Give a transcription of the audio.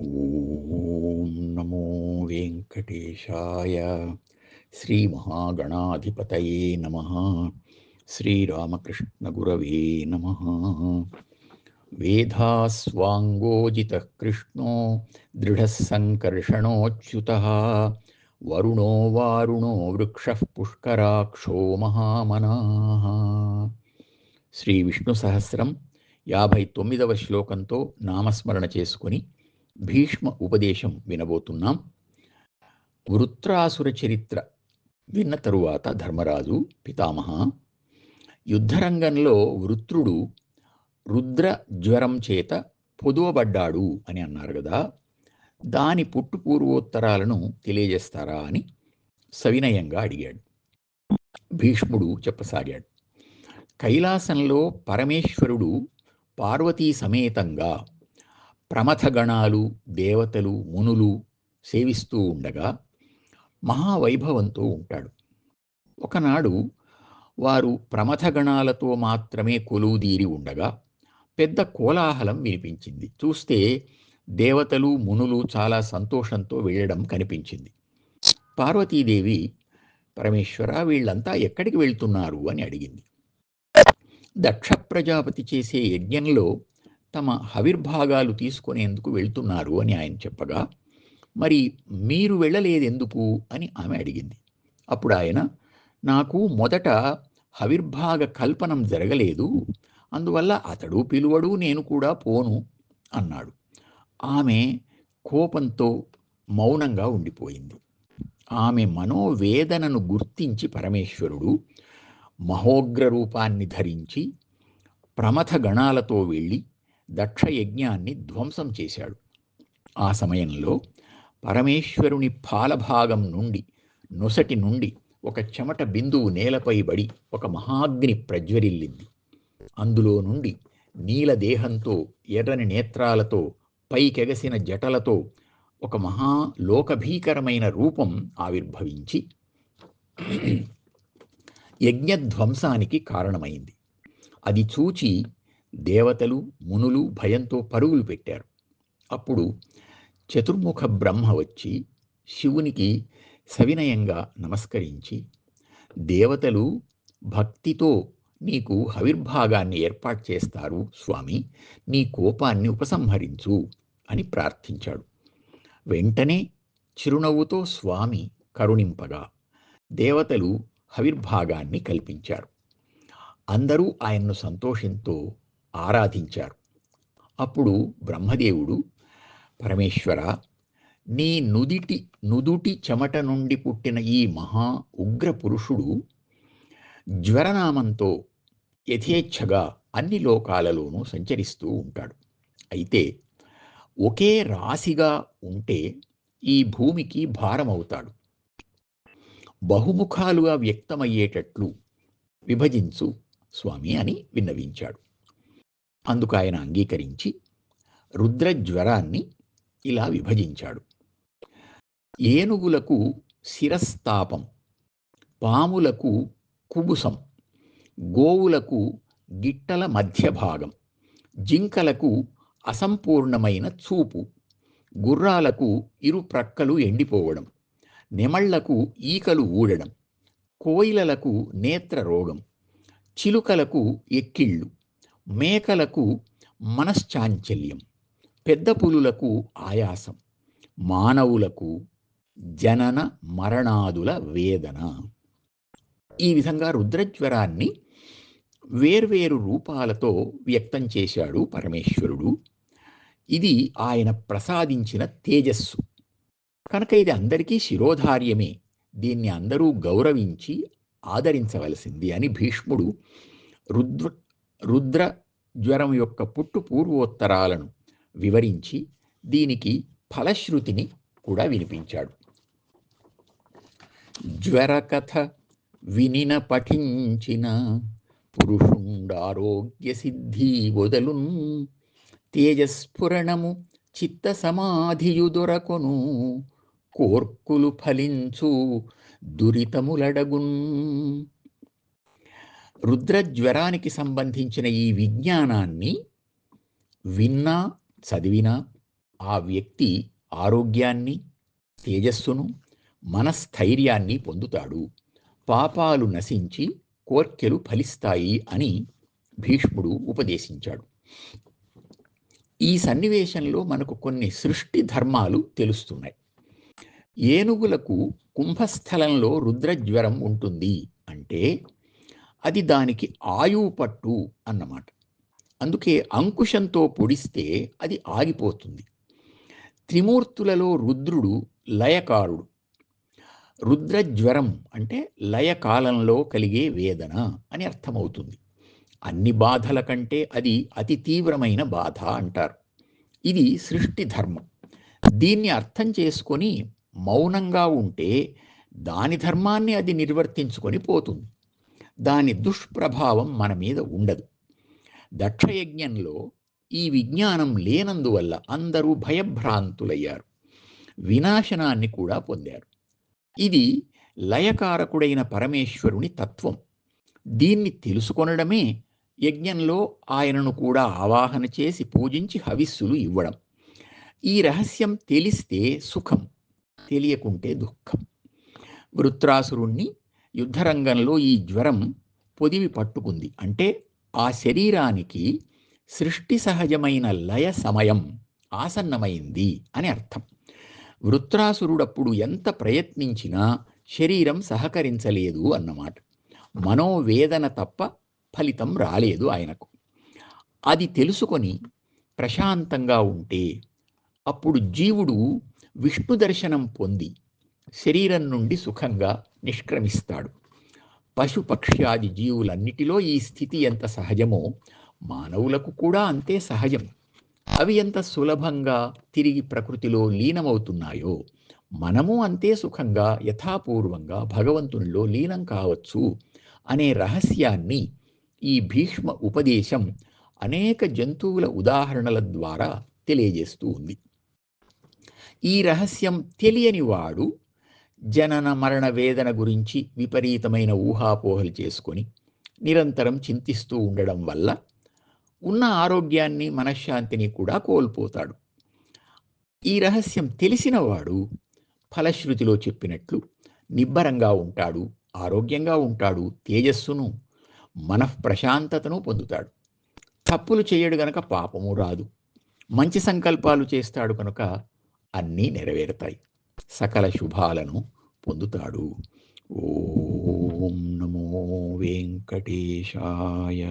ఓం నమో వెంకటేశాయ. శ్రీమహాగణాధిపతయే నమః. శ్రీరామకృష్ణ గురవే నమః. వేదాస్వాంగోజితః కృష్ణో దృఢః సంకర్షణోచ్యుతః వరుణో వారుణో వృక్షః పుష్కరాక్షో మహామనాః. శ్రీ విష్ణు సహస్రం 59వ శ్లోకంతో నామస్మరణ చేసుకుని భీష్మ ఉపదేశం వినబోతున్నాం. వృత్రాసుర చరిత్ర విన్న తరువాత ధర్మరాజు పితామహ, యుద్ధరంగంలో వృత్రుడు రుద్ర జ్వరం చేత పొదువబడ్డాడు అని అన్నారు కదా, దాని పుట్టు పూర్వోత్తరాలను తెలియజేస్తారా అని సవినయంగా అడిగాడు. భీష్ముడు చెప్పసాగాడు. కైలాసంలో పరమేశ్వరుడు పార్వతీ సమేతంగా ప్రమథగణాలు, దేవతలు, మునులు సేవిస్తూ ఉండగా మహావైభవంతో ఉంటాడు. ఒకనాడు వారు ప్రమథగణాలతో మాత్రమే కొలువుదీరి ఉండగా పెద్ద కోలాహలం వినిపించింది. చూస్తే దేవతలు, మునులు చాలా సంతోషంతో వెళ్ళడం కనిపించింది. పార్వతీదేవి, పరమేశ్వర, వీళ్ళంతా ఎక్కడికి వెళ్తున్నారు అని అడిగింది. దక్ష ప్రజాపతి చేసే యజ్ఞంలో తమ హవిర్భాగాలు తీసుకునేందుకు వెళ్తున్నారు అని ఆయన చెప్పగా, మరి మీరు వెళ్ళలేదెందుకు అని ఆమె అడిగింది. అప్పుడు ఆయన, నాకు మొదట హవిర్భాగ కల్పనం జరగలేదు, అందువల్ల అతడు పిలువడు, నేను కూడా పోను అన్నాడు. ఆమె కోపంతో మౌనంగా ఉండిపోయింది. ఆమె మనోవేదనను గుర్తించి పరమేశ్వరుడు మహోగ్ర రూపాన్ని ధరించి ప్రమథ గణాలతో వెళ్ళి దక్షయజ్ఞాన్ని ధ్వంసం చేశాడు. ఆ సమయంలో పరమేశ్వరుని పాలభాగం నుండి, నొసటి నుండి ఒక చెమట బిందువు నేలపై పడి ఒక మహాగ్ని ప్రజ్వరిల్లింది. అందులో నుండి నీలదేహంతో, ఎర్రని నేత్రాలతో, పైకెగసిన జటలతో ఒక మహాలోకభీకరమైన రూపం ఆవిర్భవించి యజ్ఞధ్వంసానికి కారణమైంది. అది చూచి దేవతలు, మునులు భయంతో పరుగులు పెట్టారు. అప్పుడు చతుర్ముఖ బ్రహ్మ వచ్చి శివునికి సవినయంగా నమస్కరించి, దేవతలు భక్తితో నీకు హవిర్భాగాన్ని ఏర్పాటు చేస్తారు స్వామి, నీ కోపాన్ని ఉపసంహరించు అని ప్రార్థించాడు. వెంటనే చిరునవ్వుతో స్వామి కరుణింపగా దేవతలు హవిర్భాగాన్ని కల్పించారు. అందరూ ఆయన్ను సంతోషంతో ఆరాధించారు. అప్పుడు బ్రహ్మదేవుడు, పరమేశ్వర, నీ నుదుటి చెమట నుండి పుట్టిన ఈ మహా ఉగ్ర పురుషుడు జ్వరనామంతో యథేచ్ఛగా అన్ని లోకాలలోనూ సంచరిస్తూ ఉంటాడు. అయితే ఒకే రాశిగా ఉంటే ఈ భూమికి భారమవుతాడు. బహుముఖాలుగా వ్యక్తమయ్యేటట్లు విభజించు స్వామి అని విన్నవించాడు. అందుకు ఆయన అంగీకరించి రుద్రజ్వరాన్ని ఇలా విభజించాడు. ఏనుగులకు శిరస్తాపం, పాములకు కుబుసం, గోవులకు గిట్టల మధ్యభాగం, జింకలకు అసంపూర్ణమైన చూపు, గుర్రాలకు ఇరు ప్రక్కలు ఎండిపోవడం, నెమళ్లకు ఈకలు ఊడడం, కోయిలలకు నేత్ర రోగం, చిలుకలకు ఎక్కిళ్ళు, మేకలకు మనశ్చాంచల్యం, పెద్ద పులులకు ఆయాసం, మానవులకు జనన మరణాదుల వేదన. ఈ విధంగా రుద్రజ్వరాన్ని వేర్వేరు రూపాలతో వ్యక్తం చేశాడు పరమేశ్వరుడు. ఇది ఆయన ప్రసాదించిన తేజస్సు కనుక ఇది అందరికీ శిరోధార్యమే, దీన్ని అందరూ గౌరవించి ఆదరించవలసింది అని భీష్ముడు రుద్ర జ్వరం యొక్క పుట్టు పూర్వోత్తరాలను వివరించి దీనికి ఫలశ్రుతిని కూడా వినిపించాడు. జ్వరకథ వినిన పఠించిన పురుషుండారోగ్య సిద్ధి వదలున్, తేజస్ఫురణము చిత్త సమాధియు దొరకొను, కోర్కులు ఫలించు దురితములడగున్. రుద్రజ్వరానికి సంబంధించిన ఈ విజ్ఞానాన్ని విన్నా, చదివినా ఆ వ్యక్తి ఆరోగ్యాన్ని, తేజస్సును, మనస్థైర్యాన్ని పొందుతాడు. పాపాలు నశించి కోర్కెలు ఫలిస్తాయి అని భీష్ముడు ఉపదేశించాడు. ఈ సన్నివేశంలో మనకు కొన్ని సృష్టి ధర్మాలు తెలుస్తున్నాయి. ఏనుగులకు కుంభస్థలంలో రుద్రజ్వరం ఉంటుంది అంటే అది దానికి ఆయువు పట్టు అన్నమాట. అందుకే అంకుశంతో పొడిస్తే అది ఆగిపోతుంది. త్రిమూర్తులలో రుద్రుడు లయకారుడు. రుద్రజ్వరం అంటే లయకాలంలో కలిగే వేదన అని అర్థమవుతుంది. అన్ని బాధల కంటే అది అతి తీవ్రమైన బాధ అంటారు. ఇది సృష్టి ధర్మం. దీన్ని అర్థం చేసుకొని మౌనంగా ఉంటే దాని ధర్మాన్ని అది నిర్వర్తించుకొని పోతుంది. దాని దుష్ప్రభావం మన మీద ఉండదు. దక్షయజ్ఞంలో ఈ విజ్ఞానం లేనందువల్ల అందరూ భయభ్రాంతులయ్యారు, వినాశనాన్ని కూడా పొందారు. ఇది లయకారకుడైన పరమేశ్వరుని తత్వం. దీన్ని తెలుసుకొనడమే యజ్ఞంలో ఆయనను కూడా ఆవాహన చేసి పూజించి హవిస్సులు ఇవ్వడం. ఈ రహస్యం తెలిస్తే సుఖం, తెలియకుంటే దుఃఖం. వృత్రాసురుణ్ణి యుద్ధరంగంలో ఈ జ్వరం పొదివి పట్టుకుంది అంటే ఆ శరీరానికి సృష్టి సహజమైన లయ సమయం ఆసన్నమైంది అని అర్థం. వృత్రాసురుడప్పుడు ఎంత ప్రయత్నించినా శరీరం సహకరించలేదు అన్నమాట. మనోవేదన తప్ప ఫలితం రాలేదు ఆయనకు. అది తెలుసుకొని ప్రశాంతంగా ఉంటే అప్పుడు జీవుడు విష్ణు దర్శనం పొంది శరీరం నుండి సుఖంగా నిష్క్రమిస్తాడు. పశుపక్ష్యాది జీవులన్నిటిలో ఈ స్థితి ఎంత సహజమో మానవులకు కూడా అంతే సహజం. అవి ఎంత సులభంగా తిరిగి ప్రకృతిలో లీనమవుతున్నాయో మనము అంతే సుఖంగా యథాపూర్వంగా భగవంతునిలో లీనం కావచ్చు అనే రహస్యాన్ని ఈ భీష్మ ఉపదేశం అనేక జంతువుల ఉదాహరణల ద్వారా తెలియజేస్తూ ఉంది. ఈ రహస్యం తెలియని వాడు జనన మరణ వేదన గురించి విపరీతమైన ఊహాపోహలు చేసుకొని నిరంతరం చింతిస్తూ ఉండడం వల్ల ఉన్న ఆరోగ్యాన్ని, మనశ్శాంతిని కూడా కోల్పోతాడు. ఈ రహస్యం తెలిసినవాడు ఫలశ్రుతిలో చెప్పినట్లు నిబ్బరంగా ఉంటాడు, ఆరోగ్యంగా ఉంటాడు, తేజస్సును, మనఃప్రశాంతతను పొందుతాడు. తప్పులు చేయడు గనక పాపము రాదు. మంచి సంకల్పాలు చేస్తాడు కనుక అన్నీ నెరవేరుతాయి. సకల శుభాలను పొందుతాడు. ఓం నమో వెంకటేశాయ.